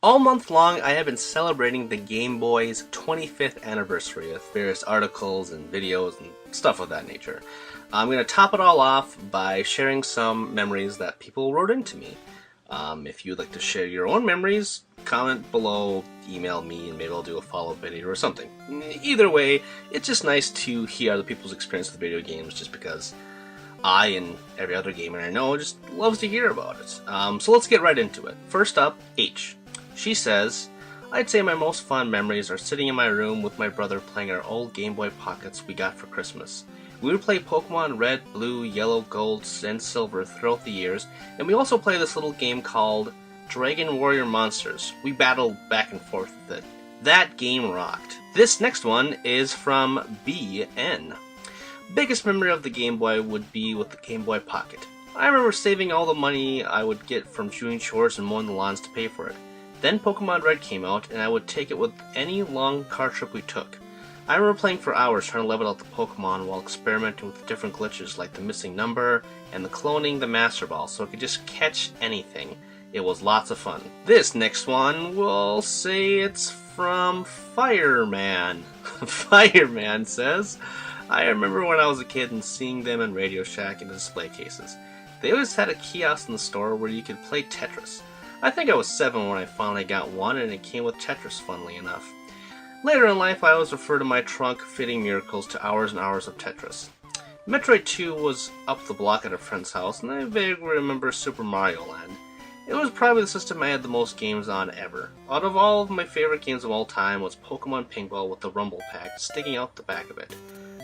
All month long, I have been celebrating the Game Boy's 25th anniversary with various articles and videos and stuff of that nature. I'm going to top it all off by sharing some memories that people wrote into me. If you'd like to share your own memories, comment below, email me, and maybe I'll do a follow-up video or something. Either way, it's just nice to hear other people's experience with video games just because I and every other gamer I know just loves to hear about it. So let's get right into it. First up, H. She says, I'd say my most fond memories are sitting in my room with my brother playing our old Game Boy Pockets we got for Christmas. We would play Pokemon Red, Blue, Yellow, Gold, and Silver throughout the years, and we also play this little game called Dragon Warrior Monsters. We battled back and forth with it. That game rocked. This next one is from BN. Biggest memory of the Game Boy would be with the Game Boy Pocket. I remember saving all the money I would get from doing chores and mowing the lawns to pay for it. Then Pokemon Red came out, and I would take it with any long car trip we took. I remember playing for hours trying to level out the Pokemon while experimenting with different glitches like the missing number and the cloning the Master Ball so I could just catch anything. It was lots of fun. This next one, we'll say it's from Fireman. Fireman says, I remember when I was a kid and seeing them in Radio Shack in display cases. They always had a kiosk in the store where you could play Tetris. I think I was 7 when I finally got one, and it came with Tetris, funnily enough. Later in life, I always refer to my trunk fitting miracles to hours and hours of Tetris. Metroid 2 was up the block at a friend's house, and I vaguely remember Super Mario Land. It was probably the system I had the most games on ever. Out of all of my favorite games of all time was Pokemon Pinball with the Rumble Pack sticking out the back of it.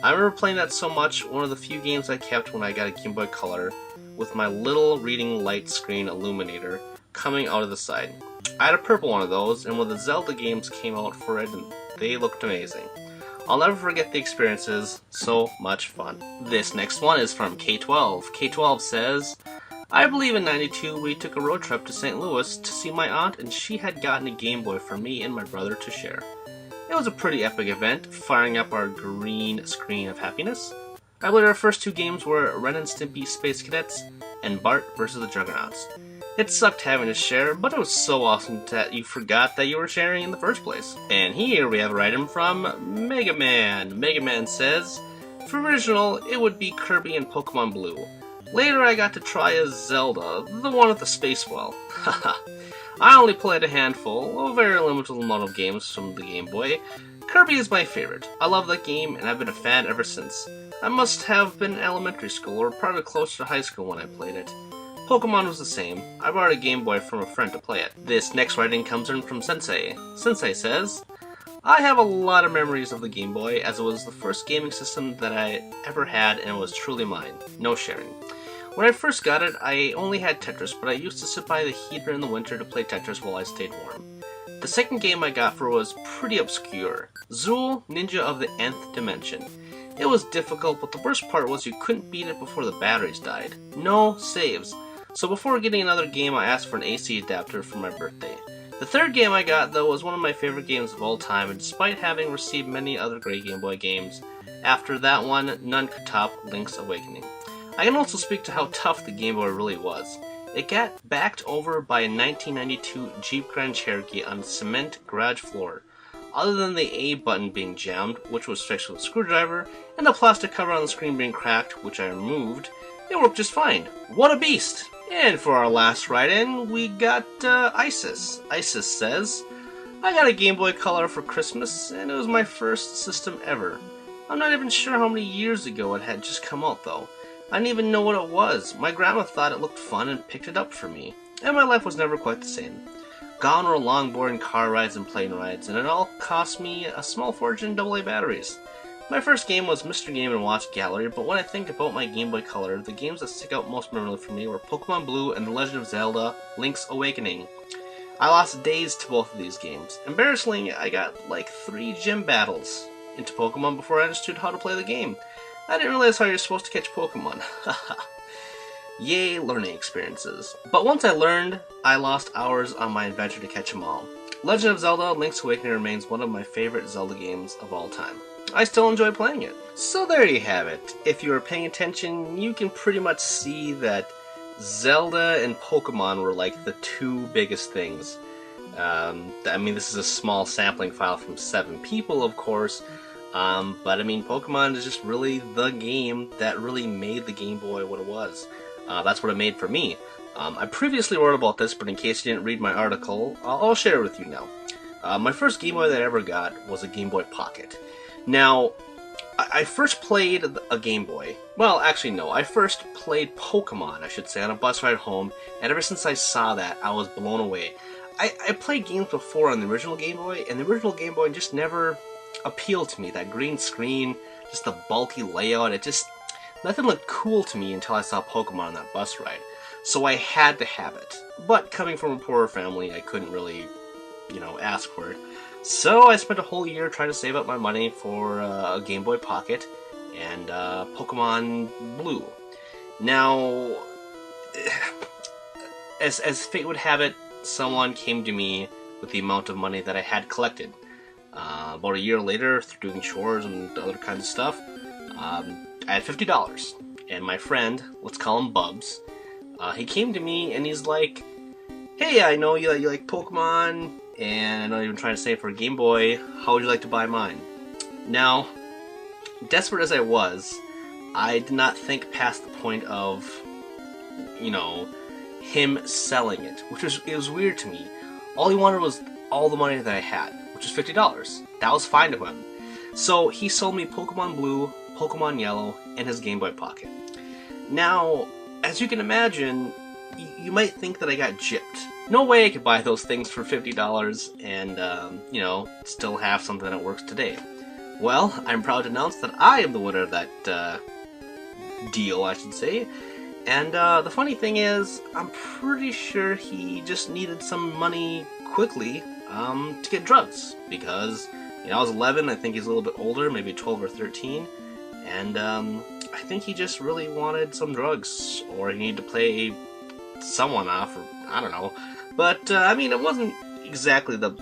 I remember playing that so much, one of the few games I kept when I got a Game Boy Color, with my little reading light screen illuminator coming out of the side. I had a purple one of those, and when the Zelda games came out for it, they looked amazing. I'll never forget the experiences, so much fun. This next one is from K12. K12 says, I believe in '92 we took a road trip to St. Louis to see my aunt, and she had gotten a Game Boy for me and my brother to share. It was a pretty epic event, firing up our green screen of happiness. I believe our first two games were Ren and Stimpy Space Cadets and Bart vs. the Juggernauts. It sucked having to share, but it was so awesome that you forgot that you were sharing in the first place. And here we have a item from Mega Man. Mega Man says, for original, it would be Kirby and Pokemon Blue. Later I got to try as Zelda, the one with the space well. Haha. I only played a handful, a very limited amount of games from the Game Boy. Kirby is my favorite. I love that game, and I've been a fan ever since. I must have been in elementary school, or probably close to high school when I played it. Pokemon was the same. I borrowed a Game Boy from a friend to play it. This next writing comes in from Sensei. Sensei says, I have a lot of memories of the Game Boy, as it was the first gaming system that I ever had, and it was truly mine. No sharing. When I first got it, I only had Tetris, but I used to sit by the heater in the winter to play Tetris while I stayed warm. The second game I got for it was pretty obscure. Zool, Ninja of the Nth Dimension. It was difficult, but the worst part was you couldn't beat it before the batteries died. No saves. So before getting another game, I asked for an AC adapter for my birthday. The third game I got, though, was one of my favorite games of all time, and despite having received many other great Game Boy games, after that one, none could top Link's Awakening. I can also speak to how tough the Game Boy really was. It got backed over by a 1992 Jeep Grand Cherokee on a cement garage floor. Other than the A button being jammed, which was fixed with a screwdriver, and the plastic cover on the screen being cracked, which I removed, it worked just fine. What a beast! And for our last write-in, we got Isis. Isis says, I got a Game Boy Color for Christmas, and it was my first system ever. I'm not even sure how many years ago it had just come out, though. I didn't even know what it was. My grandma thought it looked fun and picked it up for me. And my life was never quite the same. Gone were long, boring car rides and plane rides, and it all cost me a small fortune in AA batteries. My first game was Mr. Game & Watch Gallery, but when I think about my Game Boy Color, the games that stick out most memorably for me were Pokemon Blue and The Legend of Zelda: Link's Awakening. I lost days to both of these games. Embarrassingly, I got like 3 gym battles into Pokemon before I understood how to play the game. I didn't realize how you're supposed to catch Pokemon. Haha. Yay, learning experiences. But once I learned, I lost hours on my adventure to catch them all. Legend of Zelda: Link's Awakening remains one of my favorite Zelda games of all time. I still enjoy playing it. So there you have it. If you were paying attention, you can pretty much see that Zelda and Pokemon were like the two biggest things. I mean, this is a small sampling file from 7 people, of course, but I mean, Pokemon is just really the game that really made the Game Boy what it was. That's what it made for me. I previously wrote about this, but in case you didn't read my article, I'll share it with you now. My first Game Boy that I ever got was a Game Boy Pocket. Now, I first played a Game Boy. Well, actually, no. I first played Pokemon, I should say, on a bus ride home, and ever since I saw that, I was blown away. I played games before on the original Game Boy, and the original Game Boy just never appealed to me. That green screen, just the bulky layout, nothing looked cool to me until I saw Pokemon on that bus ride. So I had to have it. But coming from a poorer family, I couldn't really, ask for it. So I spent a whole year trying to save up my money for a Game Boy Pocket and Pokemon Blue. Now, as fate would have it, someone came to me with the amount of money that I had collected. About a year later, through doing chores and other kinds of stuff, I had $50. And my friend, let's call him Bubs, he came to me and he's like, "Hey, I know you like Pokemon, and I know you've been trying to save for a Game Boy. How would you like to buy mine?" Now, desperate as I was, I did not think past the point of, him selling it, it was weird to me. All he wanted was all the money that I had, which was $50. That was fine to him. So he sold me Pokemon Blue, Pokemon Yellow, and his Game Boy Pocket. Now, as you can imagine, you might think that I got gypped. No way I could buy those things for $50 and, still have something that works today. Well, I'm proud to announce that I am the winner of that deal, I should say. And the funny thing is, I'm pretty sure he just needed some money quickly to get drugs. Because, I was 11, I think he's a little bit older, maybe 12 or 13. And I think he just really wanted some drugs, or he needed to play someone off, or I don't know. But, it wasn't exactly the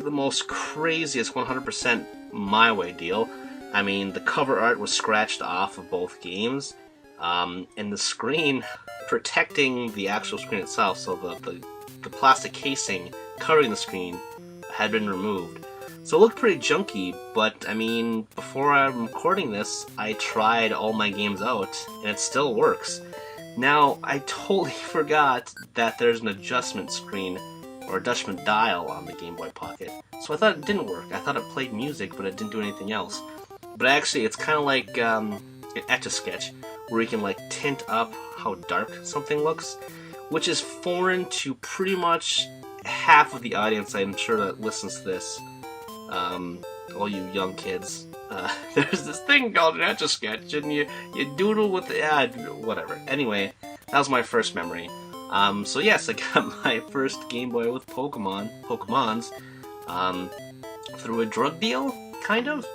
most craziest 100% my way deal. The cover art was scratched off of both games. And the screen protecting the actual screen itself, so the plastic casing covering the screen had been removed. So it looked pretty junky, but before I'm recording this, I tried all my games out, and it still works. Now, I totally forgot that there's an adjustment screen, or adjustment dial on the Game Boy Pocket. So I thought it didn't work. I thought it played music, but it didn't do anything else. But actually, it's kind of like an Etch-a-Sketch, where you can tint up how dark something looks, which is foreign to pretty much half of the audience, I'm sure, that listens to this. All you young kids, there's this thing called an Etch-a-Sketch, and you doodle with the whatever. Anyway, that was my first memory. So yes, I got my first Game Boy with Pokemons, through a drug deal, kind of,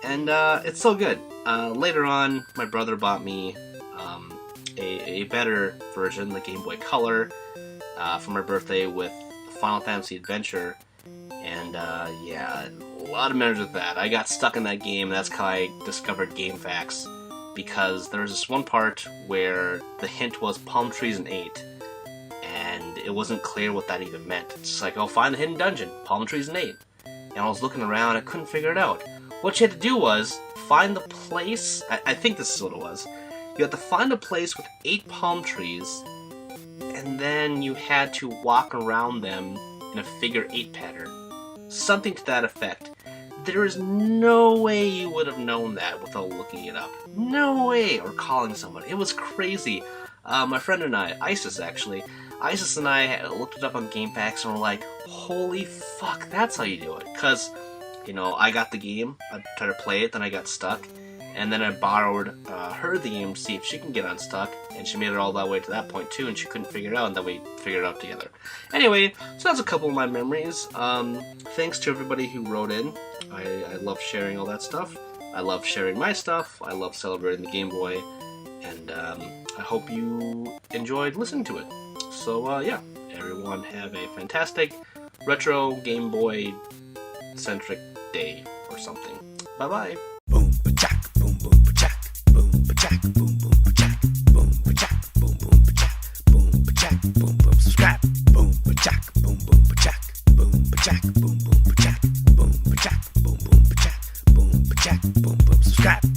and it's so good. Later on, my brother bought me a better version, the Game Boy Color, for my birthday with Final Fantasy Adventure, and yeah, a lot of memories with that. I got stuck in that game, and that's how I discovered GameFAQs, because there was this one part where the hint was palm trees and 8, and it wasn't clear what that even meant. It's just like, oh, find the hidden dungeon, palm trees and 8. And I was looking around, I couldn't figure it out. What you had to do was find the place, I think this is what it was. You had to find a place with 8 palm trees, and then you had to walk around them in a figure 8 pattern. Something to that effect. There is no way you would have known that without looking it up. No way, or calling someone. It was crazy. My friend and I, Isis and I looked it up on GameFAQs and were like, holy fuck, that's how you do it. Because, I got the game, I tried to play it, then I got stuck, and then I borrowed her the game to see if she can get unstuck, and she made it all that way to that point too, and she couldn't figure it out, and then we figured it out together. Anyway, so that's a couple of my memories. Thanks to everybody who wrote in. I love sharing all that stuff. I love sharing my stuff. I love celebrating the Game Boy, and I hope you enjoyed listening to it. So yeah, everyone have a fantastic retro Game Boy centric day or something. Bye bye. Boom ba-jack, boom boom ba-jack, boom ba-jack, boom boom ba-jack, boom ba-jack, boom boom ba-jack, boom ba-jack, boom boom. Subscribe, boom ba-jack. pachak, boom boom pachak, boom pachak, boom boom pachak, boom pachak, boom boom pachak, boom pachak, boom boom. Subscribe.